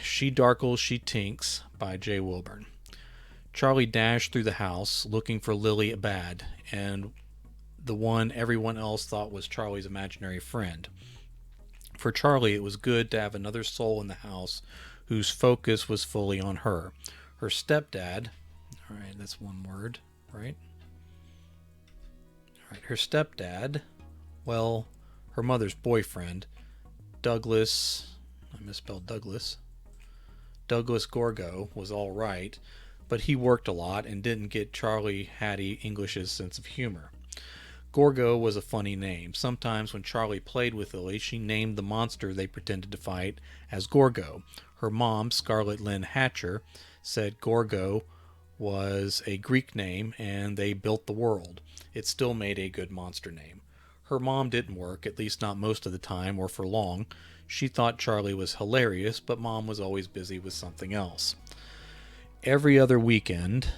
She Darkles, She Tincts by J. Wilburn. Charlie dashed through the house looking for Lily Bad, and the one everyone else thought was Charlie's imaginary friend. For Charlie, it was good to have another soul in the house whose focus was fully on her. Her stepdad, all right, that's one word, right? All right, her stepdad, well, her mother's boyfriend, Douglas, I misspelled Douglas, Douglas Gorgo, was all right, but he worked a lot and didn't get Charlie Hattie English's sense of humor. Gorgo was a funny name. Sometimes when Charlie played with Lily, she named the monster they pretended to fight as Gorgo. Her mom, Scarlet Lynn Hatcher, said Gorgo was a Greek name and they built the world. It still made a good monster name. Her mom didn't work, at least not most of the time or for long. She thought Charlie was hilarious, but Mom was always busy with something else. Every other weekend,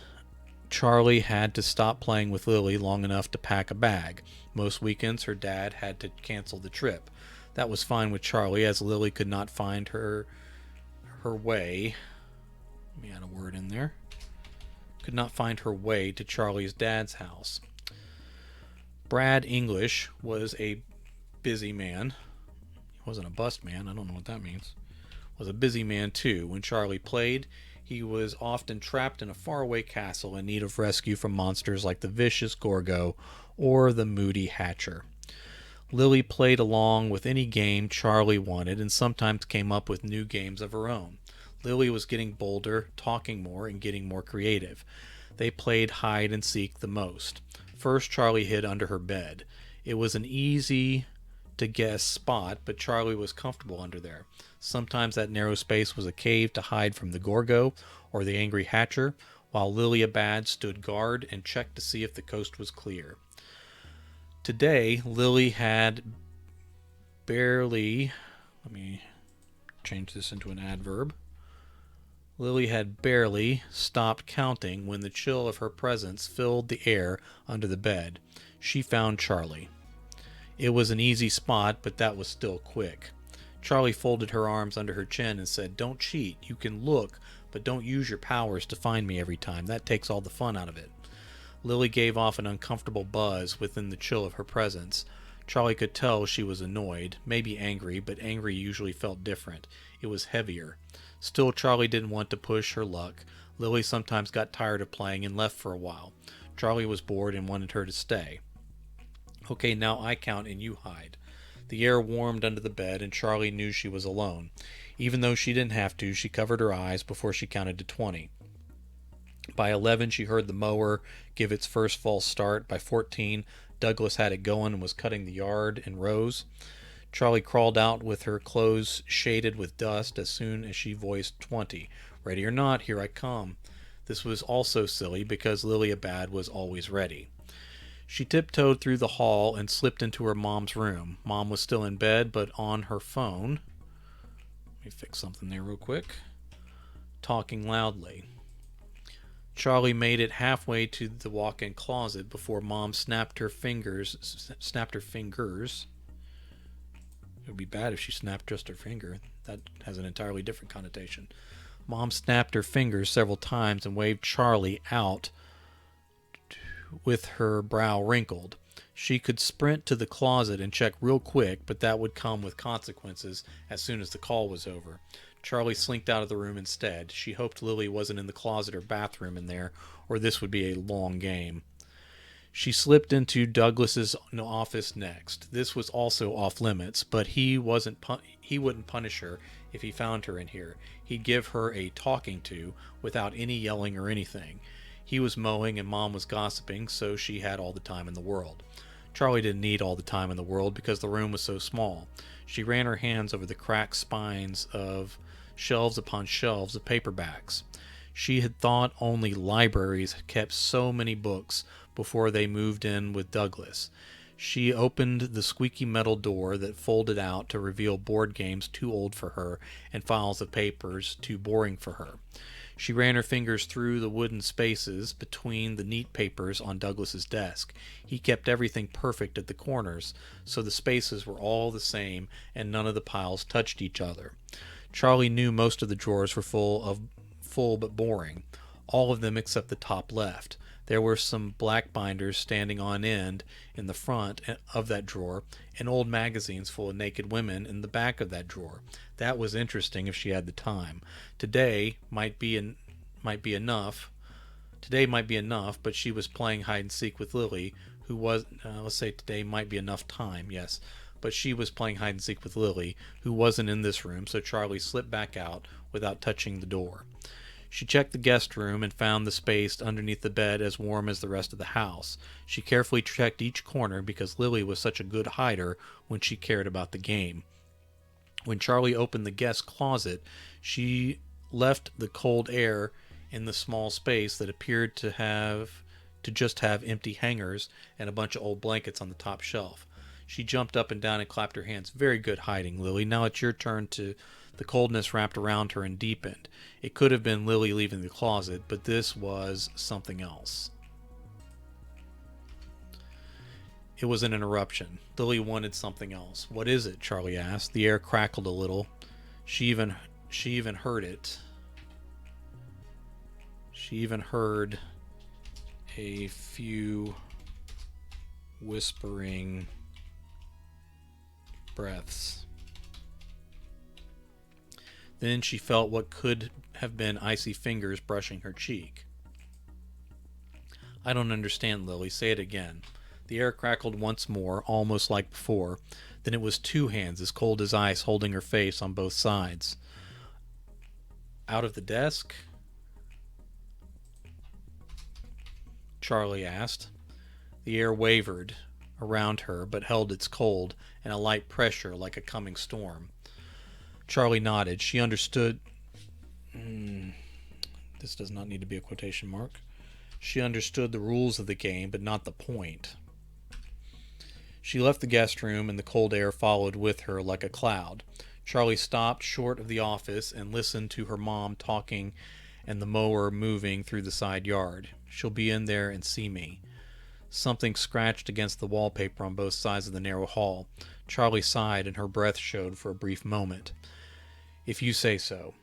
Charlie had to stop playing with Lily long enough to pack a bag. Most weekends, her dad had to cancel the trip. That was fine with Charlie, as Lily could not find her way. Let me add a word in there. Could not find her way to Charlie's dad's house. Brad English was a busy man. He wasn't a bust man. I don't know what that means. Was a busy man too. When Charlie played, he was often trapped in a faraway castle in need of rescue from monsters like the vicious Gorgo or the moody Hatcher. Lily played along with any game Charlie wanted and sometimes came up with new games of her own. Lily was getting bolder, talking more, and getting more creative. They played hide and seek the most. First, Charlie hid under her bed. It was an easy to guess spot, but Charlie was comfortable under there. Sometimes that narrow space was a cave to hide from the Gorgo or the angry Hatcher, while Lilia Bad stood guard and checked to see if the coast was clear. Today, Lily had barely, let me change this into an adverb. Lily had barely stopped counting when the chill of her presence filled the air under the bed. She found Charlie. It was an easy spot, but that was still quick. Charlie folded her arms under her chin and said, "Don't cheat. You can look, but don't use your powers to find me every time. That takes all the fun out of it." Lily gave off an uncomfortable buzz within the chill of her presence. Charlie could tell she was annoyed, maybe angry, but angry usually felt different. It was heavier. Still, Charlie didn't want to push her luck. Lily sometimes got tired of playing and left for a while. Charlie was bored and wanted her to stay. "Okay, now I count and you hide." The air warmed under the bed and Charlie knew she was alone. Even though she didn't have to, she covered her eyes before she counted to 20. By 11, she heard the mower give its first false start. By 14, Douglas had it going and was cutting the yard in rows. Charlie crawled out with her clothes shaded with dust as soon as she voiced 20. "Ready or not, here I come." This was also silly because Lilia Bad was always ready. She tiptoed through the hall and slipped into her mom's room. Mom was still in bed, but on her phone. Let me fix something there real quick. Talking loudly. Charlie made it halfway to the walk-in closet before Mom snapped her fingers. It would be bad if she snapped just her finger. That has an entirely different connotation. Mom snapped her fingers several times and waved Charlie out with her brow wrinkled. She could sprint to the closet and check real quick, but that would come with consequences as soon as the call was over. Charlie slinked out of the room instead. She hoped Lily wasn't in the closet or bathroom in there, or this would be a long game. She slipped into Douglas's office next. This was also off limits, but he wouldn't punish her if he found her in here. He'd give her a talking to without any yelling or anything. He was mowing and Mom was gossiping, so she had all the time in the world. Charlie didn't need all the time in the world because the room was so small. She ran her hands over the cracked spines of shelves upon shelves of paperbacks. She had thought only libraries kept so many books before they moved in with Douglas. She opened the squeaky metal door that folded out to reveal board games too old for her and files of papers too boring for her. She ran her fingers through the wooden spaces between the neat papers on Douglas's desk. He kept everything perfect at the corners, so the spaces were all the same and none of the piles touched each other. Charlie knew most of the drawers were full but boring. All of them except the top left. There were some black binders standing on end in the front of that drawer, and old magazines full of naked women in the back of that drawer. That was interesting if she had the time. Today might be enough. Today might be enough, but she was playing hide and seek with Lily, who was, let's say today might be enough time, yes. But she was playing hide and seek with Lily, who wasn't in this room, so Charlie slipped back out without touching the door. She checked the guest room and found the space underneath the bed as warm as the rest of the house. She carefully checked each corner because Lily was such a good hider when she cared about the game. When Charlie opened the guest closet, she left the cold air in the small space that appeared to just have empty hangers and a bunch of old blankets on the top shelf. She jumped up and down and clapped her hands. Very good hiding, Lily. Now it's your turn to... The coldness wrapped around her and deepened. It could have been Lily leaving the closet, but this was something else. It was an interruption. Lily wanted something else. What is it? Charlie asked. The air crackled a little. She even heard it. She even heard a few whispering breaths. Then she felt what could have been icy fingers brushing her cheek. I don't understand, Lily. Say it again. The air crackled once more, almost like before. Then it was two hands, as cold as ice, holding her face on both sides. Out of the desk? Charlie asked. The air wavered around her, but held its cold and a light pressure like a coming storm. Charlie nodded. She understood. This does not need to be a quotation mark. She understood the rules of the game, but not the point. She left the guest room, and the cold air followed with her like a cloud. Charlie stopped short of the office and listened to her mom talking and the mower moving through the side yard. She'll be in there and see me. Something scratched against the wallpaper on both sides of the narrow hall. Charlie sighed, and her breath showed for a brief moment. If you say so.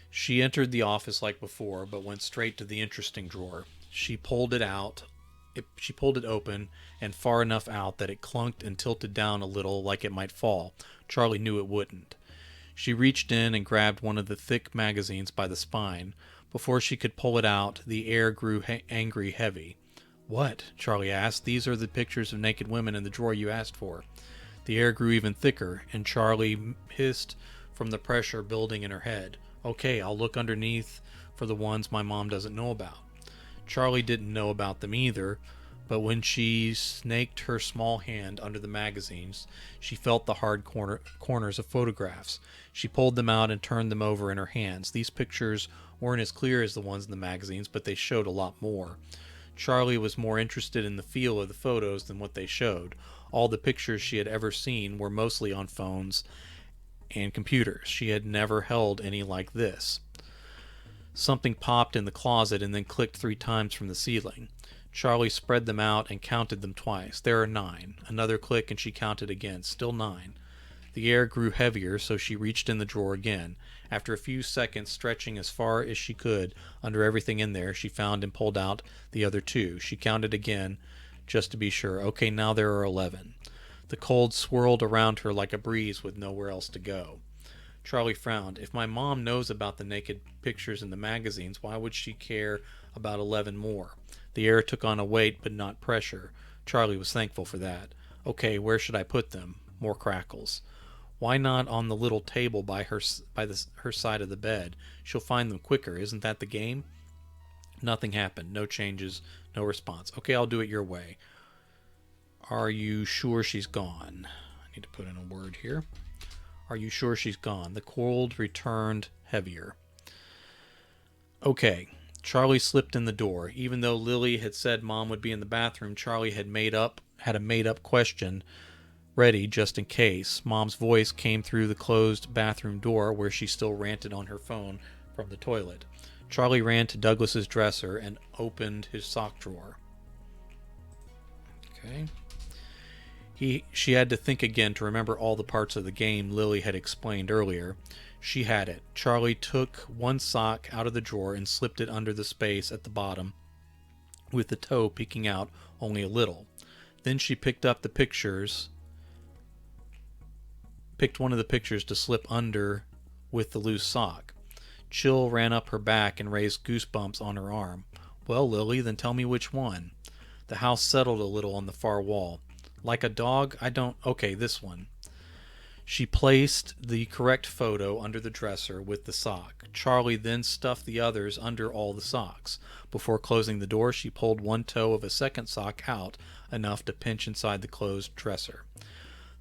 She entered the office like before, but went straight to the interesting drawer. She pulled it open, and far enough out that it clunked and tilted down a little like it might fall. Charlie knew it wouldn't. She reached in and grabbed one of the thick magazines by the spine. Before she could pull it out, the air grew angry heavy. What? Charlie asked. These are the pictures of naked women in the drawer you asked for. The air grew even thicker, and Charlie hissed from the pressure building in her head. Okay, I'll look underneath for the ones my mom doesn't know about. Charlie didn't know about them either, but when she snaked her small hand under the magazines, she felt the hard corners of photographs. She pulled them out and turned them over in her hands. These pictures weren't as clear as the ones in the magazines, but they showed a lot more. Charlie was more interested in the feel of the photos than what they showed. All the pictures she had ever seen were mostly on phones and computers. She had never held any like this. Something popped in the closet and then clicked 3 times from the ceiling. Charlie spread them out and counted them twice. There are 9. Another click and she counted again. Still 9. The air grew heavier, so she reached in the drawer again. After a few seconds, stretching as far as she could under everything in there, she found and pulled out the other 2. She counted again, just to be sure. Okay, now there are 11. The cold swirled around her like a breeze with nowhere else to go. Charlie frowned. If my mom knows about the naked pictures in the magazines, why would she care about 11 more? The air took on a weight, but not pressure. Charlie was thankful for that. Okay, where should I put them? More crackles. Why not on the little table by her side of the bed? She'll find them quicker. Isn't that the game? Nothing happened. No changes. No response. Okay, I'll do it your way. Are you sure she's gone? I need to put in a word here. Are you sure she's gone? The cold returned heavier. Okay. Charlie slipped in the door. Even though Lily had said Mom would be in the bathroom, Charlie had a made-up question ready just in case. Mom's voice came through the closed bathroom door where she still ranted on her phone from the toilet. Charlie ran to Douglas's dresser and opened his sock drawer. Okay. She had to think again to remember all the parts of the game Lily had explained earlier. She had it. Charlie took one sock out of the drawer and slipped it under the space at the bottom, with the toe peeking out only a little. Then she picked one of the pictures to slip under with the loose sock. Chill ran up her back and raised goosebumps on her arm. Well, Lily, then tell me which one. The house settled a little on the far wall. Like a dog? I don't... Okay, this one. She placed the correct photo under the dresser with the sock. Charlie then stuffed the others under all the socks. Before closing the door, she pulled one toe of a second sock out, enough to pinch inside the closed dresser.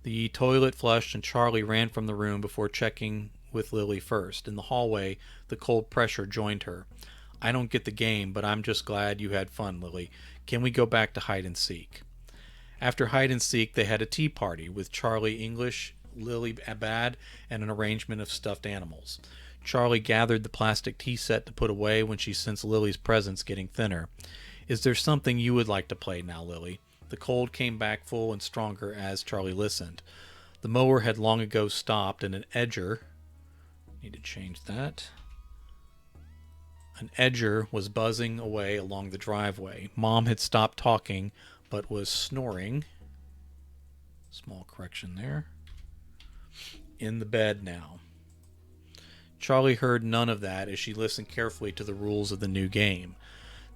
The toilet flushed and Charlie ran from the room before checking with Lily first. In the hallway, the cold pressure joined her. I don't get the game, but I'm just glad you had fun, Lily. Can we go back to hide and seek? After hide and seek, they had a tea party with Charlie English, Lily Bad, and an arrangement of stuffed animals. Charlie gathered the plastic tea set to put away when she sensed Lily's presence getting thinner. Is there something you would like to play now, Lily? The cold came back full and stronger as Charlie listened. The mower had long ago stopped, and an edger... Need to change that. An edger was buzzing away along the driveway. Mom had stopped talking, but was snoring. Small correction there. In the bed now. Charlie heard none of that as she listened carefully to the rules of the new game.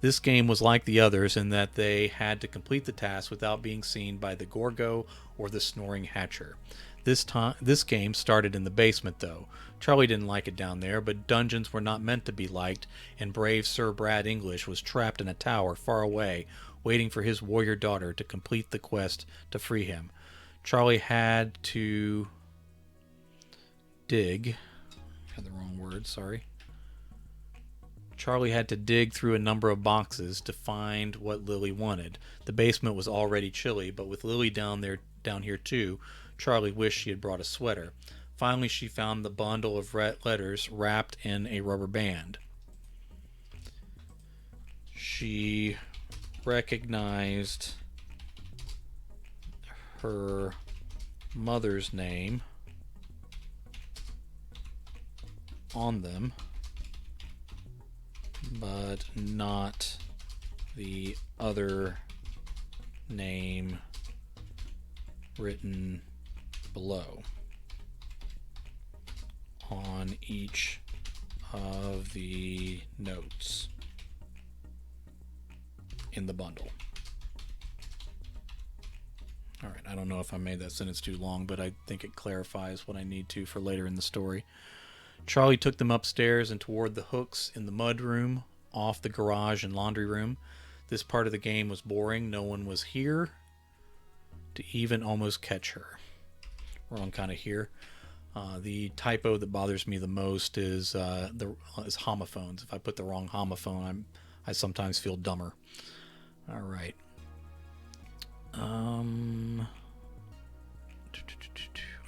This game was like the others in that they had to complete the task without being seen by the Gorgo or the snoring Hatcher. This game started in the basement, though. Charlie didn't like it down there, but dungeons were not meant to be liked, and brave Sir Brad English was trapped in a tower far away, waiting for his warrior daughter to complete the quest to free him. Charlie had to dig... Had the wrong word, sorry. Charlie had to dig through a number of boxes to find what Lily wanted. The basement was already chilly, but with Lily down here too, Charlie wished she had brought a sweater. Finally, she found the bundle of letters wrapped in a rubber band. She recognized her mother's name on them, but not the other name written below on each of the notes in the bundle. Alright, I don't know if I made that sentence too long, but I think it clarifies what I need to for later in the story. Charlie took them upstairs and toward the hooks in the mud room, off the garage and laundry room. This part of the game was boring. No one was here to even almost catch her. Wrong kind of here. The typo that bothers me the most is homophones. If I put the wrong homophone, I sometimes feel dumber. All right.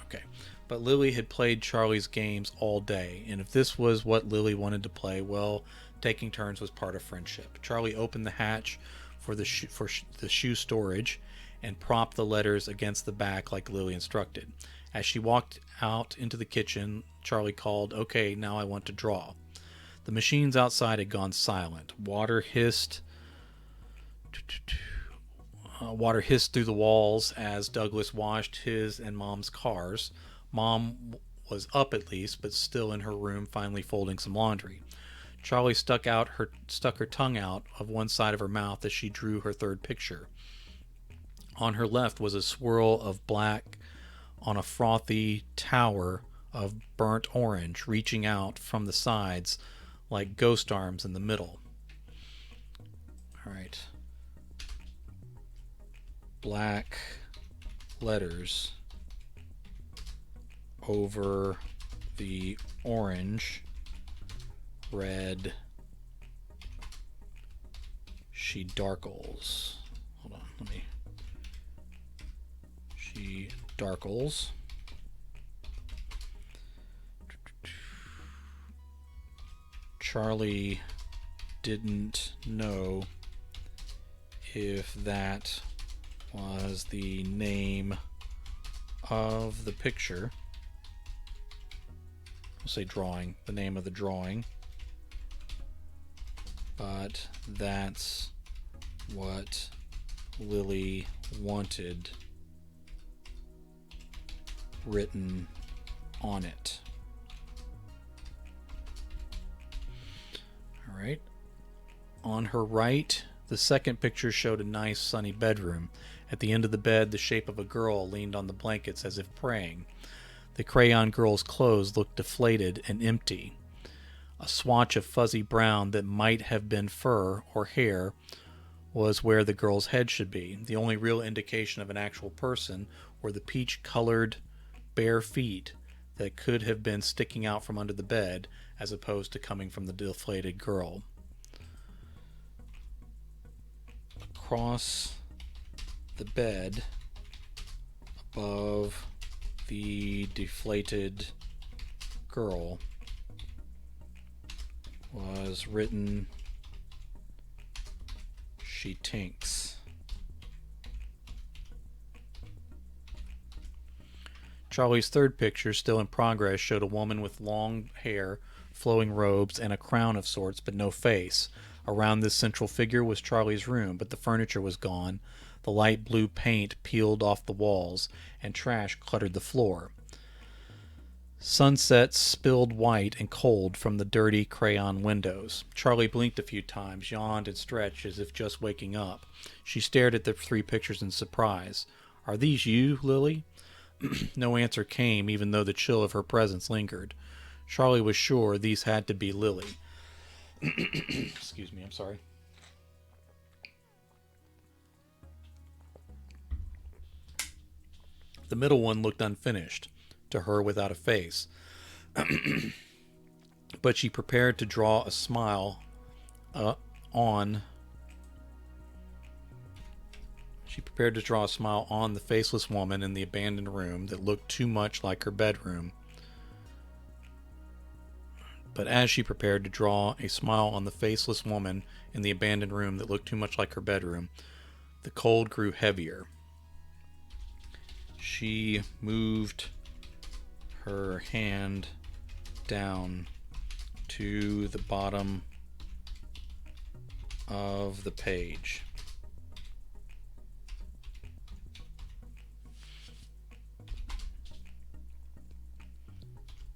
Okay. But Lily had played Charlie's games all day, and if this was what Lily wanted to play, well, taking turns was part of friendship. Charlie opened the hatch for the shoe storage and propped the letters against the back like Lily instructed. As she walked out into the kitchen, Charlie called, "Okay, now I want to draw." The machines outside had gone silent. Water hissed through the walls as Douglas washed his and Mom's cars. Mom was up at least, but still in her room, finally folding some laundry. Charlie stuck her tongue out of one side of her mouth as she drew her third picture. On her left was a swirl of black on a frothy tower of burnt orange reaching out from the sides like ghost arms in the middle. All right. Black letters over the orange read, "She Darkles." Hold on, She Darkles. Charlie didn't know if that was the name of the picture. We'll say drawing, the name of the drawing. But that's what Lily wanted written on it. All right. On her right, the second picture showed a nice sunny bedroom. At the end of the bed, the shape of a girl leaned on the blankets as if praying. The crayon girl's clothes looked deflated and empty. A swatch of fuzzy brown that might have been fur or hair was where the girl's head should be. The only real indication of an actual person were the peach-colored bare feet that could have been sticking out from under the bed as opposed to coming from the deflated girl. Across the bed, above the deflated girl, was written, "She Tincts." Charlie's third picture, still in progress, showed a woman with long hair, flowing robes, and a crown of sorts, but no face. Around this central figure was Charlie's room, but the furniture was gone. The light blue paint peeled off the walls, and trash cluttered the floor. Sunset spilled white and cold from the dirty crayon windows. Charlie blinked a few times, yawned, and stretched as if just waking up. She stared at the three pictures in surprise. "Are these you, Lily?" No answer came, even though the chill of her presence lingered. Charlie was sure these had to be Lily. Excuse me, I'm sorry. The middle one looked unfinished, to her without a face. But she prepared to draw a smile on the faceless woman in the abandoned room that looked too much like her bedroom. But as she prepared to draw a smile on the faceless woman in the abandoned room that looked too much like her bedroom, the cold grew heavier. She moved her hand down to the bottom of the page.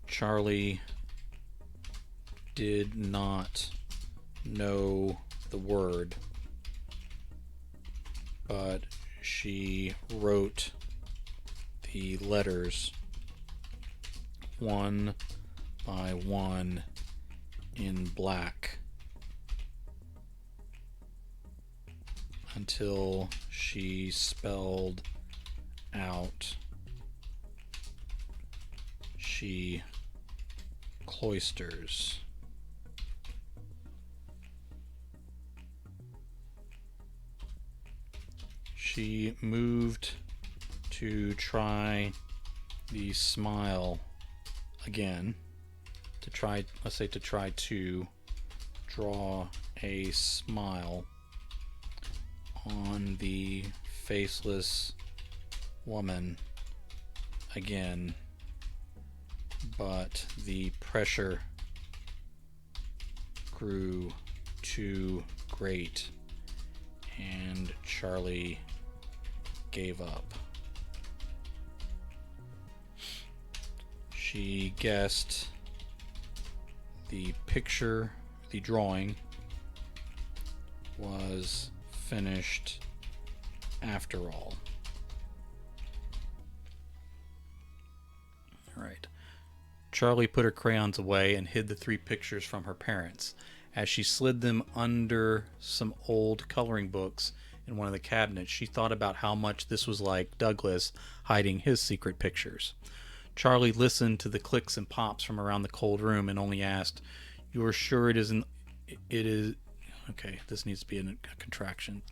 Charlie did not know the word, but she wrote the letters one by one in black until she spelled out "She cloisters." She moved to try the smile again. To try to draw a smile on the faceless woman again, but the pressure grew too great and Charlie gave up. She guessed the drawing was finished after all. All right. Charlie put her crayons away and hid the three pictures from her parents. As she slid them under some old coloring books in one of the cabinets, she thought about how much this was like Douglas hiding his secret pictures. Charlie listened to the clicks and pops from around the cold room and only asked, "You're sure it isn't... It is... Okay, this needs to be a contraction.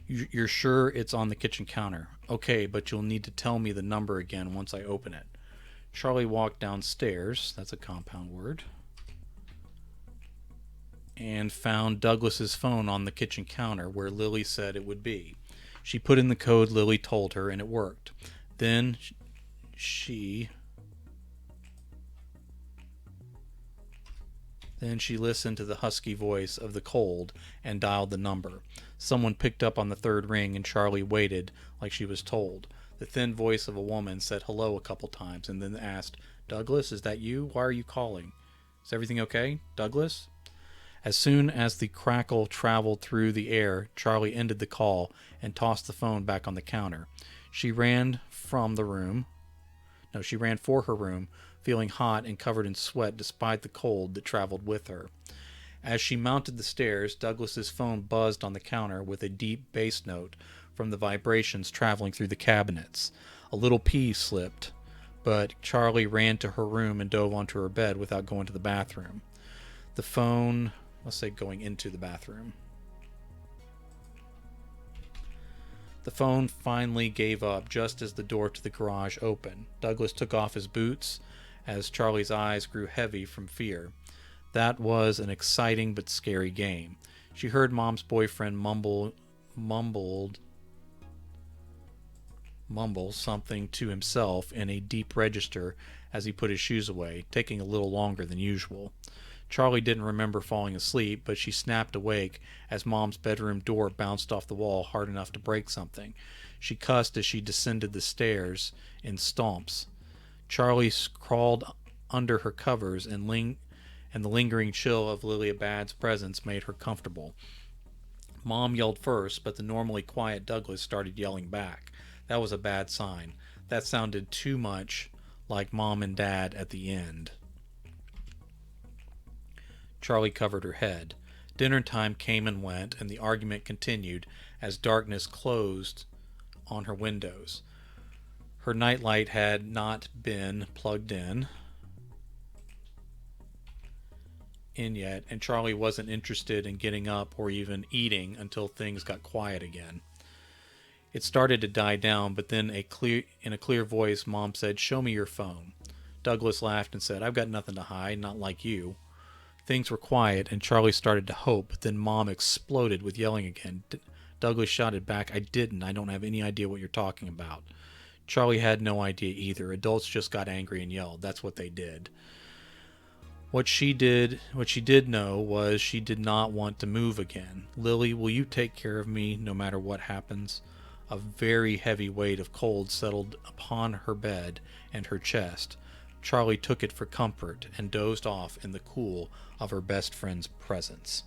You're sure it's on the kitchen counter? Okay, but you'll need to tell me the number again once I open it." Charlie walked downstairs, that's a compound word, and found Douglas's phone on the kitchen counter where Lily said it would be. She put in the code Lily told her, and it worked. Then she listened to the husky voice of the cold and dialed the number. Someone picked up on the third ring, and Charlie waited like she was told. The thin voice of a woman said hello a couple times and then asked, "Douglas, is that you? Why are you calling? Is everything okay? Douglas?" As soon as the crackle traveled through the air, Charlie ended the call and tossed the phone back on the counter. She ran from the room. No, she ran for her room, feeling hot and covered in sweat despite the cold that traveled with her. As she mounted the stairs, Douglas's phone buzzed on the counter with a deep bass note from the vibrations traveling through the cabinets. A little pea slipped, but Charlie ran to her room and dove onto her bed without going to the bathroom. The phone, let's say going into the bathroom. The phone finally gave up just as the door to the garage opened. Douglas took off his boots as Charlie's eyes grew heavy from fear. That was an exciting but scary game. She heard Mom's boyfriend mumble something to himself in a deep register as he put his shoes away, taking a little longer than usual. Charlie didn't remember falling asleep, but she snapped awake as Mom's bedroom door bounced off the wall hard enough to break something. She cussed as she descended the stairs in stomps. Charlie crawled under her covers, and the lingering chill of Lilia Bad's presence made her comfortable. Mom yelled first, but the normally quiet Douglas started yelling back. That was a bad sign. That sounded too much like Mom and Dad at the end. Charlie covered her head. Dinner time came and went, and the argument continued as darkness closed on her windows. Her nightlight had not been plugged in yet, and Charlie wasn't interested in getting up or even eating until things got quiet again. It started to die down, but then in a clear voice, Mom said, "Show me your phone." Douglas laughed and said, "I've got nothing to hide, not like you." Things were quiet, and Charlie started to hope, but then Mom exploded with yelling again. Douglas shouted back, "I didn't. I don't have any idea what you're talking about." Charlie had no idea either. Adults just got angry and yelled. That's what they did. What she did know was she did not want to move again. "Lily, will you take care of me no matter what happens?" A very heavy weight of cold settled upon her bed and her chest. Charlie took it for comfort and dozed off in the cool of her best friend's presence.